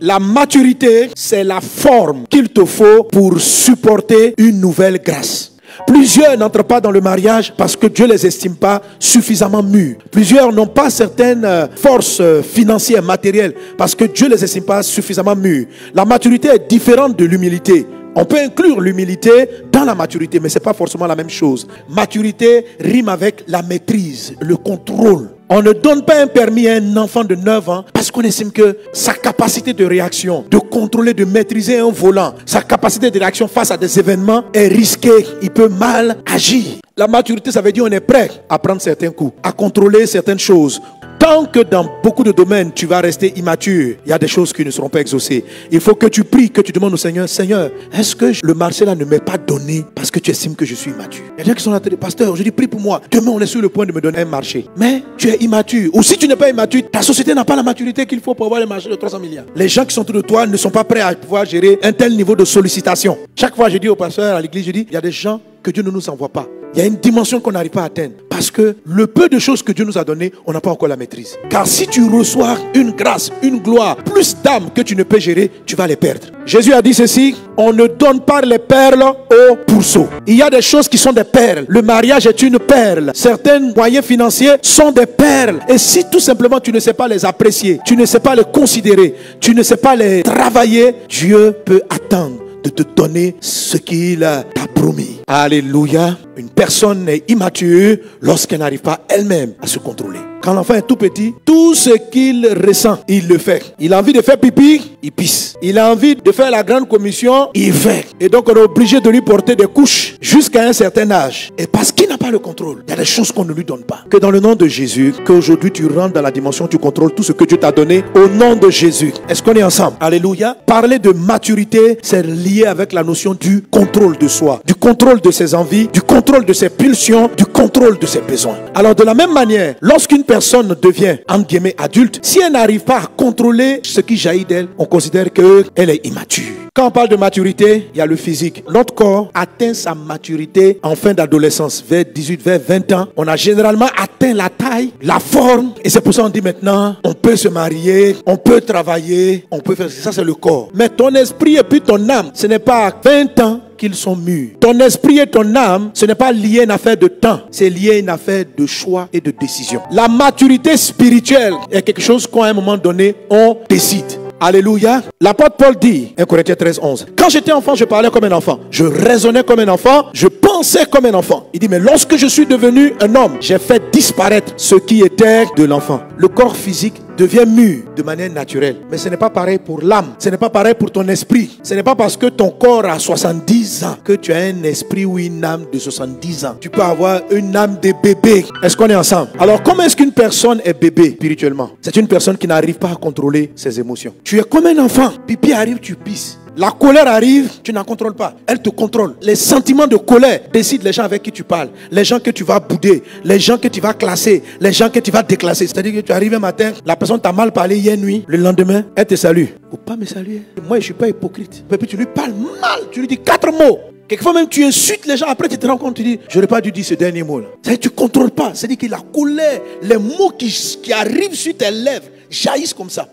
La maturité, c'est la forme qu'il te faut pour supporter une nouvelle grâce. Plusieurs n'entrent pas dans le mariage parce que Dieu ne les estime pas suffisamment mûrs. Plusieurs n'ont pas certaines forces financières, matérielles, parce que Dieu ne les estime pas suffisamment mûrs. La maturité est différente de l'humilité. On peut inclure l'humilité dans la maturité, mais ce n'est pas forcément la même chose. Maturité rime avec la maîtrise, le contrôle. On ne donne pas un permis à un enfant de 9 ans parce qu'on estime que sa capacité de réaction, de contrôler, de maîtriser un volant, sa capacité de réaction face à des événements est risquée. Il peut mal agir. La maturité, ça veut dire qu'on est prêt à prendre certains coups, à contrôler certaines choses. Tant que dans beaucoup de domaines, tu vas rester immature, il y a des choses qui ne seront pas exaucées. Il faut que tu pries, que tu demandes au Seigneur, Seigneur, est-ce que le marché là ne m'est pas donné parce que tu estimes que je suis immature? Il y a des gens qui sont là, pasteur, je dis prie pour moi. Demain, on est sur le point de me donner un marché. Mais tu es immature. Ou si tu n'es pas immature, ta société n'a pas la maturité qu'il faut pour avoir le marché de 300 milliards. Les gens qui sont autour de toi ne sont pas prêts à pouvoir gérer un tel niveau de sollicitation. Chaque fois, je dis au pasteur à l'église, je dis, il y a des gens que Dieu ne nous envoie pas. Il y a une dimension qu'on n'arrive pas à atteindre. Parce que le peu de choses que Dieu nous a donné, on n'a pas encore la maîtrise. Car si tu reçois une grâce, une gloire, plus d'âmes que tu ne peux gérer, tu vas les perdre. Jésus a dit ceci, on ne donne pas les perles aux pourceaux. Il y a des choses qui sont des perles. Le mariage est une perle. Certains moyens financiers sont des perles. Et si tout simplement tu ne sais pas les apprécier, tu ne sais pas les considérer, tu ne sais pas les travailler, Dieu peut attendre de te donner ce qu'il t'a promis. Alléluia. Une personne est immature lorsqu'elle n'arrive pas elle-même à se contrôler. Quand l'enfant est tout petit, tout ce qu'il ressent, il le fait. Il a envie de faire pipi, il pisse. Il a envie de faire la grande commission, il fait. Et donc on est obligé de lui porter des couches jusqu'à un certain âge. Et parce qu'il n'a pas le contrôle, il y a des choses qu'on ne lui donne pas. Que dans le nom de Jésus, qu'aujourd'hui tu rentres dans la dimension, tu contrôles tout ce que Dieu t'a donné au nom de Jésus. Est-ce qu'on est ensemble? Alléluia. Parler de maturité, c'est lié avec la notion du contrôle de soi, du contrôle de ses envies, du contrôle de ses pulsions, du contrôle de ses besoins. Alors de la même manière, lorsqu'une personne devient, entre guillemets, adulte, si elle n'arrive pas à contrôler ce qui jaillit d'elle, on considère qu'elle est immature. Quand on parle de maturité, il y a le physique. Notre corps atteint sa maturité en fin d'adolescence, vers 18, vers 20 ans. On a généralement atteint la taille, la forme. Et c'est pour ça qu'on dit maintenant, on peut se marier, on peut travailler, on peut faire ça, c'est le corps. Mais ton esprit et puis ton âme, ce n'est pas à 20 ans qu'ils sont mûrs. Ton esprit et ton âme, ce n'est pas lié à une affaire de temps, c'est lié à une affaire de choix et de décision. La maturité spirituelle est quelque chose qu'à un moment donné, on décide. Alléluia. L'apôtre Paul dit, 1 Corinthiens 13, 11, quand j'étais enfant, je parlais comme un enfant, je raisonnais comme un enfant, je pensais comme un enfant. Il dit, mais lorsque je suis devenu un homme, j'ai fait disparaître ce qui était de l'enfant. Le corps physique devient mûr de manière naturelle. Mais ce n'est pas pareil pour l'âme. Ce n'est pas pareil pour ton esprit. Ce n'est pas parce que ton corps a 70 ans que tu as un esprit ou une âme de 70 ans. Tu peux avoir une âme de bébé. Est-ce qu'on est ensemble? Alors, comment est-ce qu'une personne est bébé spirituellement? C'est une personne qui n'arrive pas à contrôler ses émotions. Tu es comme un enfant. Pipi arrive, tu pisses. La colère arrive, tu n'en contrôles pas. Elle te contrôle. Les sentiments de colère décident les gens avec qui tu parles, les gens que tu vas bouder, les gens que tu vas classer, les gens que tu vas déclasser. C'est-à-dire que tu arrives un matin, la personne t'a mal parlé hier nuit, le lendemain, elle te salue. Faut pas me saluer. Moi, je ne suis pas hypocrite. Et puis tu lui parles mal, tu lui dis 4 mots. Quelquefois même tu insultes les gens, après tu te rends compte, tu dis, je n'aurais pas dû dire ce dernier mot là. C'est-à-dire que tu ne contrôles pas. C'est-à-dire que la colère, les mots qui arrivent sur tes lèvres jaillissent comme ça.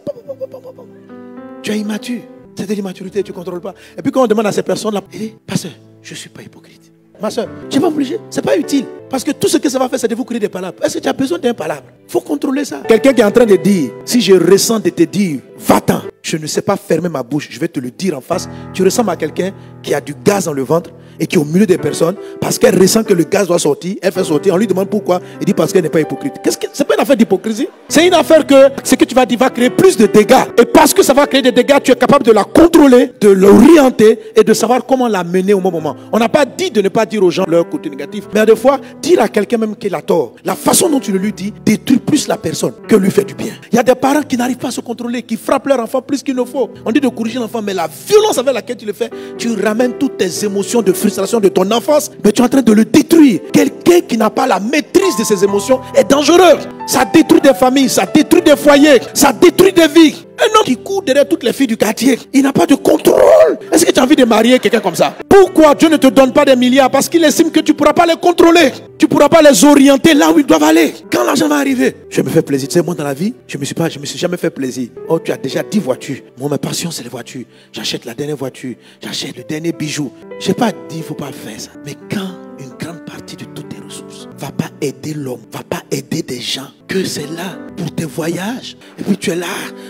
Tu es immature. C'est de l'immaturité, tu ne contrôles pas. Et puis quand on demande à ces personnes-là, il dit, pasteur, je ne suis pas hypocrite. Ma soeur, tu n'es pas obligé, ce n'est pas utile. Parce que tout ce que ça va faire, c'est de vous créer des palabres. Est-ce que tu as besoin d'un palabre? Il faut contrôler ça. Quelqu'un qui est en train de dire, si je ressens de te dire, va-t'en, je ne sais pas fermer ma bouche, je vais te le dire en face. Tu ressembles à quelqu'un qui a du gaz dans le ventre et qui est au milieu des personnes, parce qu'elle ressent que le gaz doit sortir, elle fait sortir, on lui demande pourquoi, il dit parce qu'elle n'est pas hypocrite. C'est pas une affaire d'hypocrisie. C'est une affaire que ce que tu vas dire va créer plus de dégâts. Et parce que ça va créer des dégâts, tu es capable de la contrôler, de l'orienter et de savoir comment la mener au bon moment. On n'a pas dit de ne pas dire aux gens leur côté négatif, mais des fois, dire à quelqu'un même qu'il a tort, la façon dont tu le lui dis détruit plus la personne que lui fait du bien. Il y a des parents qui n'arrivent pas à se contrôler, qui frappent leur enfant plus qu'il ne faut. On dit de corriger l'enfant, mais la violence avec laquelle tu le fais, tu ramènes toutes tes émotions de frustration de ton enfance, mais tu es en train de le détruire. Quelqu'un qui n'a pas la maîtrise de ses émotions est dangereux. ça détruit des familles, ça détruit des foyers, ça détruit des vies. Un homme qui court derrière toutes les filles du quartier, il n'a pas de contrôle. Est-ce que tu as envie de marier quelqu'un comme ça? Pourquoi Dieu ne te donne pas des milliards? Parce qu'il estime que tu ne pourras pas les contrôler. Tu ne pourras pas les orienter là où ils doivent aller. Quand l'argent va arriver, je me fais plaisir. Tu sais, moi dans la vie, je me suis jamais fait plaisir. Oh, tu as déjà 10 voitures. Moi, ma passion, c'est les voitures. J'achète la dernière voiture. J'achète le dernier bijou. Je n'ai pas dit, il ne faut pas faire ça. Mais quand une grande partie de toutes tes ressources va pas aider l'homme, va pas aider des gens, que c'est là pour tes voyages, et puis tu es là,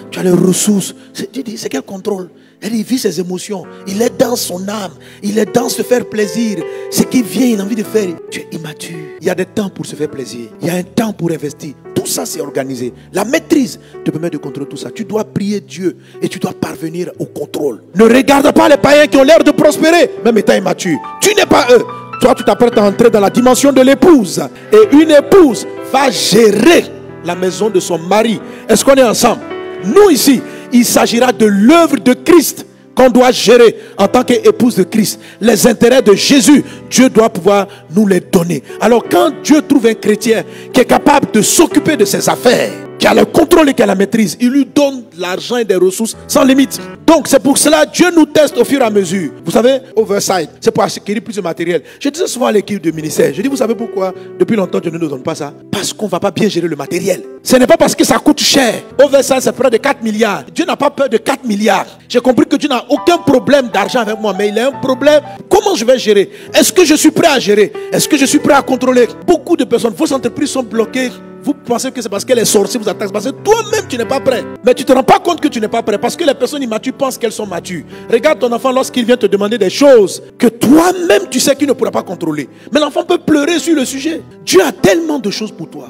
tu as les ressources, tu dis, c'est quel contrôle? Il vit ses émotions, il est dans son âme, il est dans se faire plaisir. Ce qui vient, il a envie de faire. Tu es immature. Il y a des temps pour se faire plaisir, il y a un temps pour investir. Tout ça, c'est organisé. La maîtrise te permet de contrôler tout ça. Tu dois prier Dieu et tu dois parvenir au contrôle. Ne regarde pas les païens qui ont l'air de prospérer, même étant immature. Tu n'es pas eux. Toi, tu t'apprêtes à entrer dans la dimension de l'épouse. Et une épouse va gérer la maison de son mari. Est-ce qu'on est ensemble? Nous ici, il s'agira de l'œuvre de Christ qu'on doit gérer en tant qu'épouse de Christ. Les intérêts de Jésus, Dieu doit pouvoir nous les donner. Alors quand Dieu trouve un chrétien qui est capable de s'occuper de ses affaires, qui a le contrôle et qui a la maîtrise, il lui donne de l'argent et des ressources sans limite. Donc c'est pour cela que Dieu nous teste au fur et à mesure. Vous savez, Oversight, c'est pour acquérir plus de matériel. Je disais souvent à l'équipe de ministère, je dis, vous savez pourquoi depuis longtemps Dieu ne nous donne pas ça? Parce qu'on ne va pas bien gérer le matériel. Ce n'est pas parce que ça coûte cher. Oversight, c'est près de 4 milliards. Dieu n'a pas peur de 4 milliards. J'ai compris que Dieu n'a aucun problème d'argent avec moi, mais il a un problème. Comment je vais gérer? Est-ce que je suis prêt à gérer? Est-ce que je suis prêt à contrôler? Beaucoup de personnes, vos entreprises sont bloquées. Vous pensez que c'est parce que les sorciers vous attaquent, parce que toi-même tu n'es pas prêt. Mais tu ne te rends pas compte que tu n'es pas prêt, parce que les personnes immatures pensent qu'elles sont matures. Regarde ton enfant lorsqu'il vient te demander des choses que toi-même tu sais qu'il ne pourra pas contrôler. Mais l'enfant peut pleurer sur le sujet. Dieu a tellement de choses pour toi.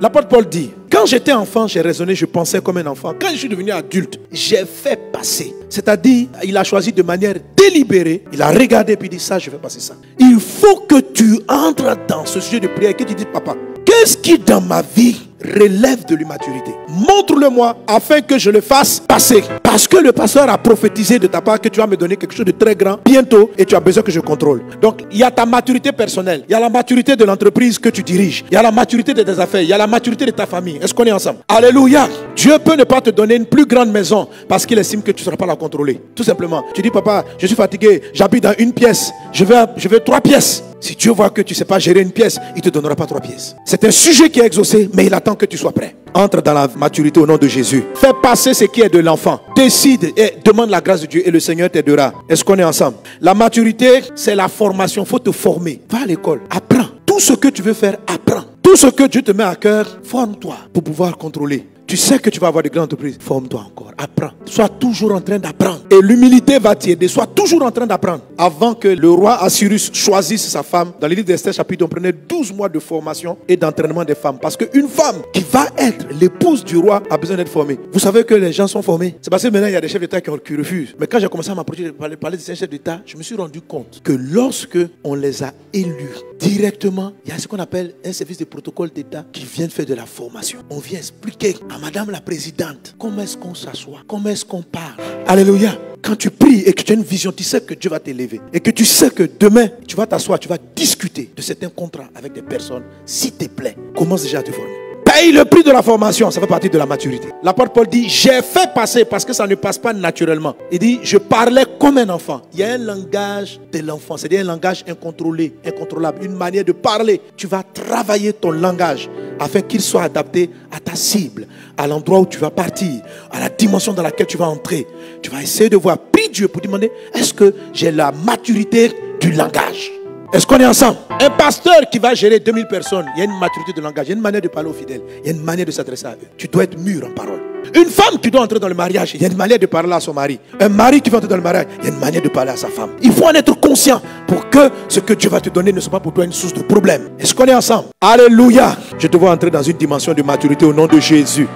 L'apôtre Paul dit, quand j'étais enfant, j'ai raisonné, je pensais comme un enfant. Quand je suis devenu adulte, j'ai fait passer. C'est-à-dire, il a choisi de manière délibérée. Il a regardé et puis dit, ça, je vais passer ça. Il faut que tu entres dans ce sujet de prière et que tu dis, papa, qu'est-ce qui dans ma vie relève de l'immaturité? Montre-le-moi afin que je le fasse passer. Parce que le pasteur a prophétisé de ta part que tu vas me donner quelque chose de très grand bientôt et tu as besoin que je contrôle. Donc il y a ta maturité personnelle, il y a la maturité de l'entreprise que tu diriges, il y a la maturité de tes affaires, il y a la maturité de ta famille. Est-ce qu'on est ensemble? Alléluia. Dieu peut ne pas te donner une plus grande maison parce qu'il estime que tu ne seras pas la contrôler. Tout simplement. Tu dis, papa, je suis fatigué, j'habite dans une pièce, je veux 3 pièces. Si Dieu voit que tu ne sais pas gérer une pièce, il ne te donnera pas 3 pièces. C'est un sujet qui est exaucé, mais il attend que tu sois prêt. Entre dans la maturité au nom de Jésus. Fais passer ce qui est de l'enfant. Décide et demande la grâce de Dieu et le Seigneur t'aidera. Est-ce qu'on est ensemble? La maturité, c'est la formation. Il faut te former. Va à l'école. Apprends. Tout ce que tu veux faire, apprends. Tout ce que Dieu te met à cœur, forme-toi pour pouvoir contrôler. Tu sais que tu vas avoir de grandes entreprises. Forme-toi encore. Apprends. Sois toujours en train d'apprendre. Et l'humilité va t'aider. Sois toujours en train d'apprendre. Avant que le roi Assyrus choisisse sa femme, dans le livre d'Esther chapitre, on prenait 12 mois de formation et d'entraînement des femmes. Parce qu'une femme qui va être l'épouse du roi a besoin d'être formée. Vous savez que les gens sont formés. C'est parce que maintenant il y a des chefs d'État qui refusent. Mais quand j'ai commencé à m'approcher de parler de ces chefs d'État, je me suis rendu compte que lorsque on les a élus directement, il y a ce qu'on appelle un service de protocole d'État qui vient faire de la formation. On vient expliquer à madame la présidente comment est-ce qu'on s'assoit, comment est-ce qu'on parle. Alléluia. Quand tu pries et que tu as une vision, tu sais que Dieu va t'élever. Et que tu sais que demain, tu vas t'asseoir, tu vas discuter de certains contrats avec des personnes. S'il te plaît, commence déjà à te former. Paye le prix de la formation, ça fait partie de la maturité. L'apôtre Paul dit, j'ai fait passer parce que ça ne passe pas naturellement. Il dit, je parlais comme un enfant. Il y a un langage de l'enfant, c'est-à-dire un langage incontrôlé, incontrôlable, une manière de parler. Tu vas travailler ton langage afin qu'il soit adapté à ta cible, à l'endroit où tu vas partir, à la dimension dans laquelle tu vas entrer. Tu vas essayer de voir, prie Dieu pour demander, est-ce que j'ai la maturité du langage? Est-ce qu'on est ensemble? Un pasteur qui va gérer 2000 personnes, il y a une maturité de langage, il y a une manière de parler aux fidèles, il y a une manière de s'adresser à eux. Tu dois être mûr en parole. Une femme qui doit entrer dans le mariage, il y a une manière de parler à son mari. Un mari qui va entrer dans le mariage, il y a une manière de parler à sa femme. Il faut en être conscient pour que ce que Dieu va te donner ne soit pas pour toi une source de problème. Est-ce qu'on est ensemble? Alléluia. Je te vois entrer dans une dimension de maturité au nom de Jésus.